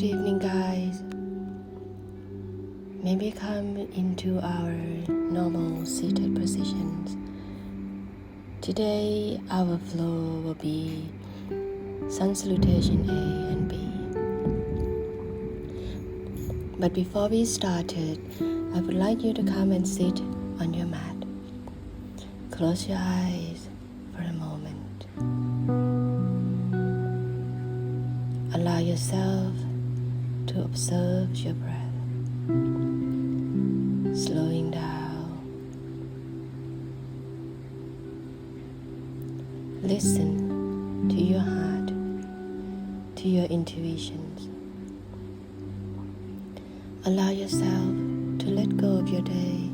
Good evening, guys. Maybe come into our normal seated positions. Today, our flow will be Sun Salutation A and B. But before we started, I would like you to come and sit on your mat. Close your eyes for a moment. Allow yourself to observe your breath, slowing down. Listen to your heart, to your intuitions. Allow yourself to let go of your day.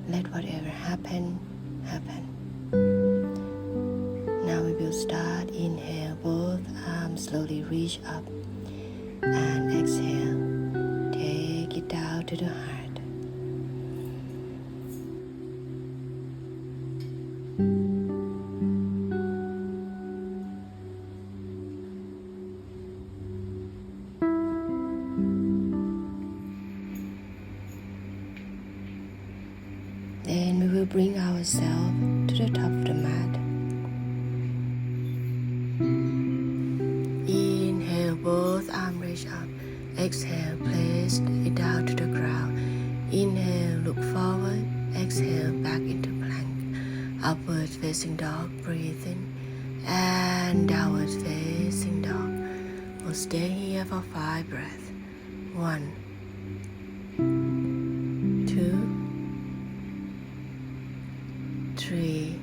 Let whatever happen, happen. Now we will start. Inhale, both arms slowly reach up. And exhale, take it down to the heart. Then we will bring ourselves to the top of the mat. Inhale, both arms reach up. Exhale, place it down to the ground. Inhale, look forward. Exhale, back into plank. Upward facing dog, breathe in. And downward facing dog. We'll stay here for 5 breaths. 1, 2, 3,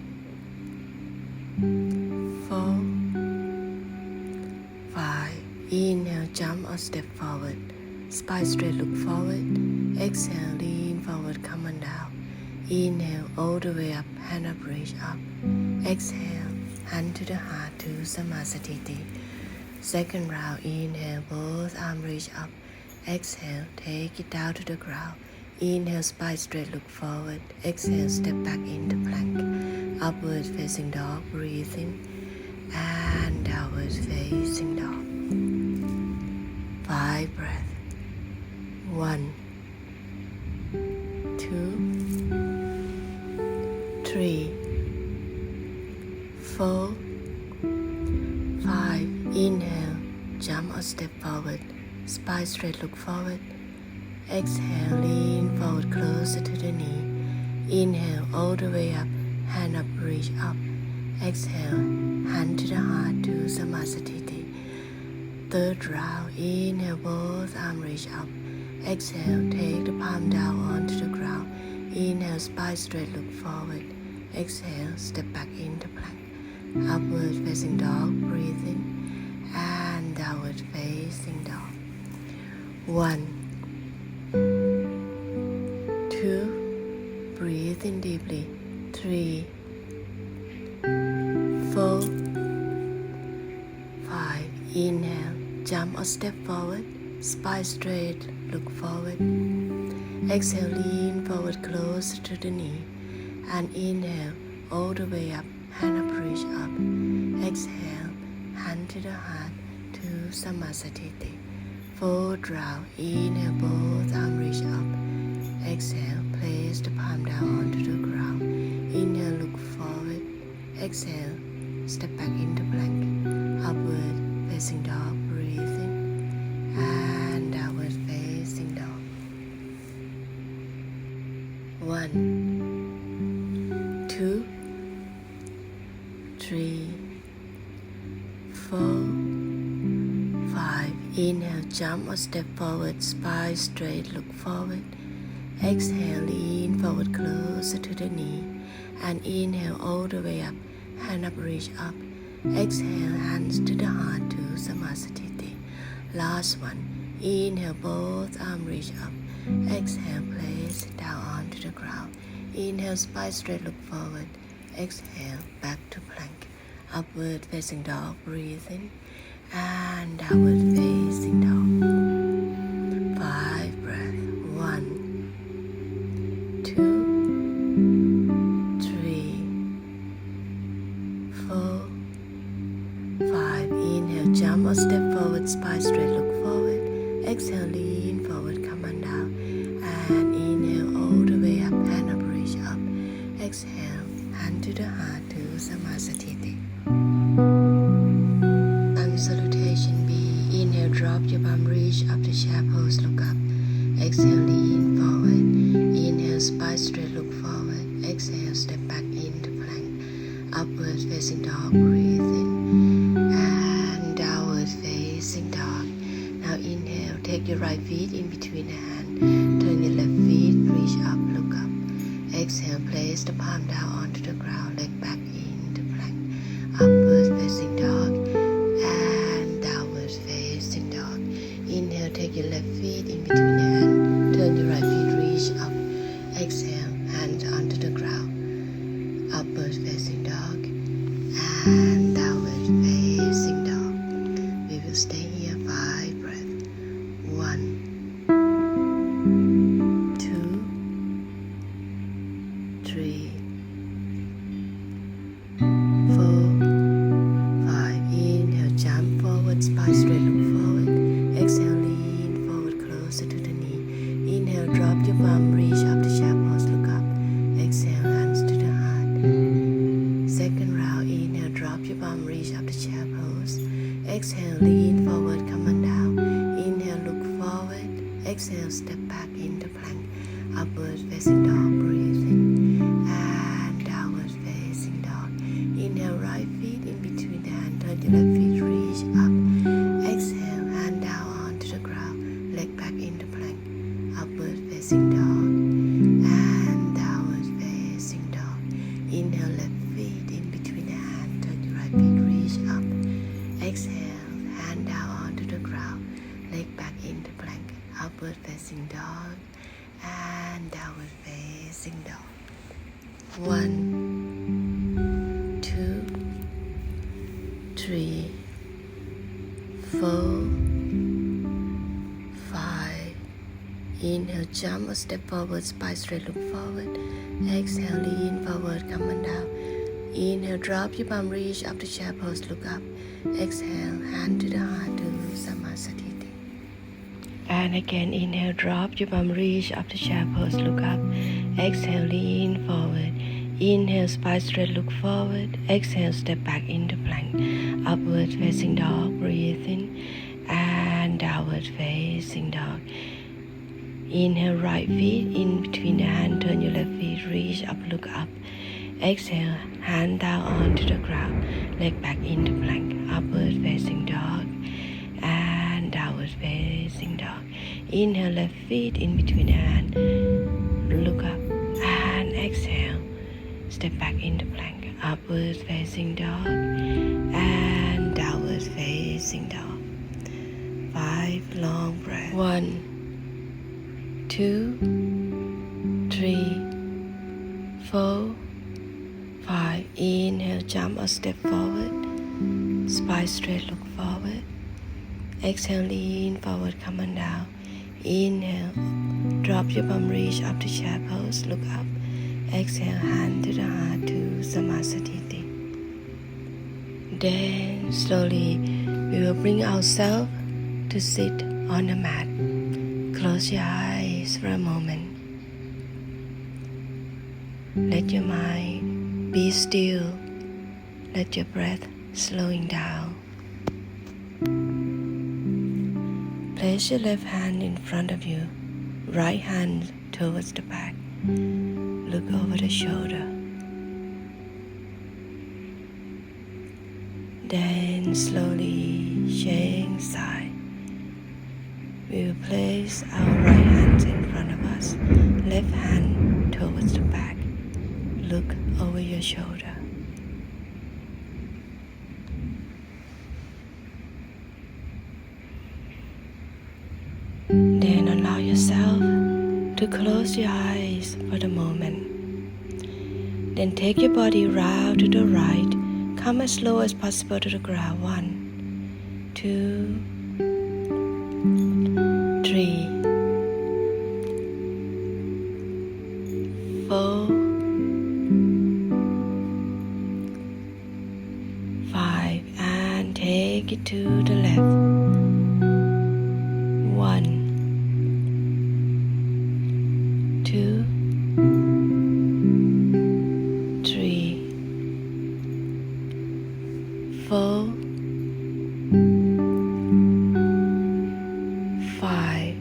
4, 5. Inhale, jump or step forward. Spine straight, look forward. Exhale, lean forward, come on down. Inhale, all the way up, hand up, reach up. Exhale, hand to the heart to Samasthiti. Second round, inhale, both arms reach up. Exhale, take it down to the ground. Inhale, spine straight, look forward. Exhale, step back into plank. Upward facing dog, breathe in. And downward facing dog. 5 breaths. 1, 2, 3, 4, 5. Inhale, jump or step forward. Spine straight, look forward. Exhale, lean forward closer to the knee. Inhale, all the way up, hand up, reach up. Exhale, hand to the heart to Samasthiti. Third round, inhale, both arms reach up. Exhale, take the palm down onto the ground. Inhale, spine straight, look forward. Exhale, step back into plank. Upward facing dog, breathe in. And downward facing dog. 1, 2, breathe in deeply. 3, 4, 5. Inhale, jump or step forward. Spine straight, look forward. Exhale, lean forward closer to the knee. And inhale, all the way up, hand up, reach up. Exhale, hand to the heart to Samasthiti. Fourth round, inhale, both arms reach up. Exhale, place the palm down onto the ground. Inhale, look forward. Exhale, step back into plank. Upward facing dog, breathe in. And downward facing dog. 1, 2, 3, 4, 5. Inhale, jump or step forward. Spine straight, look forward. Exhale, lean forward closer to the knee. And inhale, all the way up, hand up, reach up. Exhale, hands to the heart to Samasthiti. Last one. Inhale, both arms reach up. Exhale, place it down onto the ground. Inhale, spine straight, look forward. Exhale, back to plank. Upward facing dog, breathe in. And downward facing dog. 5 breaths. 1, 2, 3, 4, 5. Inhale, jump or step forward, spine straight, look forward. Exhale, lean forward, come on down. And inhale, all the way up, hand up, reach up. Exhale, hand to the heart to Samasthiti. And salutation B. Inhale, drop your palm, reach up to chair pose, look up. Exhale, lean forward. Inhale, spine straight, look forward. Exhale, step back into plank. Upward facing dog, breathe in. And downward facing dog. Now inhale, take your right feet in between the hand. Turn your left feet, reach up, look up. Exhale, place the palm down onto the ground, leg back into plank. Upward facing dog and downward facing dog. Inhale, take your left feet in between the hand. Turn your right feet, reach up. Exhale, hands onto the ground. Upward facing dog and downward facing dog. We will stay here 5 breaths. 1, 2, 3, 4, 5. Inhale, jump forward, spine straight, look forward. Exhale, lean forward, closer to the knee. Inhale, drop your palm, reach up to chair pose, look up. Exhale, hands to the heart. Second round, inhale, drop your palm, reach up to chair pose. Exhale, lean forward, come on down. Inhale, look forward. Exhale, step back into plank. Upward facing dog, breathe in. And downward facing dog. Inhale, right feet in between the hand. Turn your left feet, reach up. Exhale, hand down onto the ground. Leg back into plank. Upward facing dog. And downward facing dog. Inhale, left feet in between the hand. Turn your right feet, reach up. Exhale, hand down onto the ground. Leg back into plank. Upward facing dog. And downward facing dog. 1, 2, 3, 4, 5. Inhale, jump or step forward, spine straight, look forward. Exhale, lean forward, come on down. Inhale, drop your palm, reach up to chair pose, look up. Exhale, hand to the heart to Samasthiti. And again, inhale, drop your palm, reach up to chair pose, look up. Exhale, lean forward. Inhale, spine straight, look forward. Exhale, step back into plank. Upward facing dog, breathe in. And downward facing dog. Inhale, right feet in between the hand. Turn your left feet, reach up, look up. Exhale, hand down onto the ground. Leg back into plank. Upward facing dog. And downward facing dog. Inhale, left feet in between the hand. Look up and exhale. Step back into plank. Upward facing dog and downward facing dog. 5 long breaths. 1, 2, 3, 4, 5. Inhale, jump or step forward. Spine straight, look forward. Exhale, lean forward, come on down. Inhale, drop your palm, reach up to chair pose, look up. Exhale, hand to the heart to Samasthiti. Then slowly we will bring ourselves to sit on the mat. Close your eyes for a moment. Let your mind be still. Let your breath slowing down. Place your left hand in front of you, right hand towards the back. Look over the shoulder. Then slowly shake side. We will place our right hands in front of us, left hand towards the back. Look over your shoulder. Then allow yourself to close your eyes for the moment. Then take your body round to the right. Come as slow as possible to the ground. 1, 2, 3, 4, 5. And take take it to the left. 1, 2, 3, 4, 5,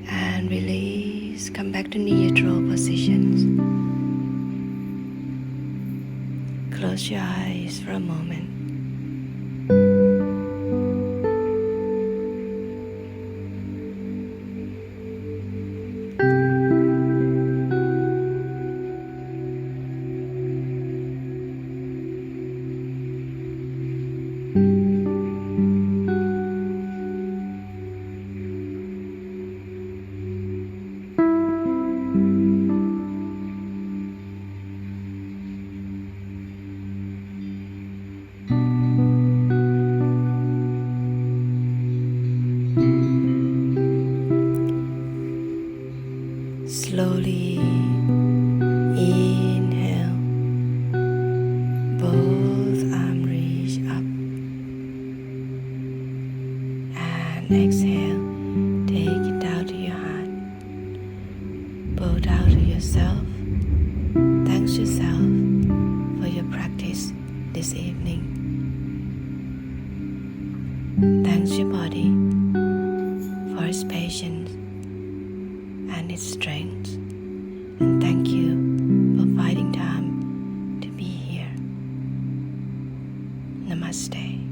and release. Come back to neutral positions. Close your eyes for a moment. Slowly inhale, both arms reach up, and exhale, take it down to your heart. Bow down to yourself. Thanks yourself for your practice this evening. Thanks your body for its patience and its strength, and thank you for finding time to be here. Namaste.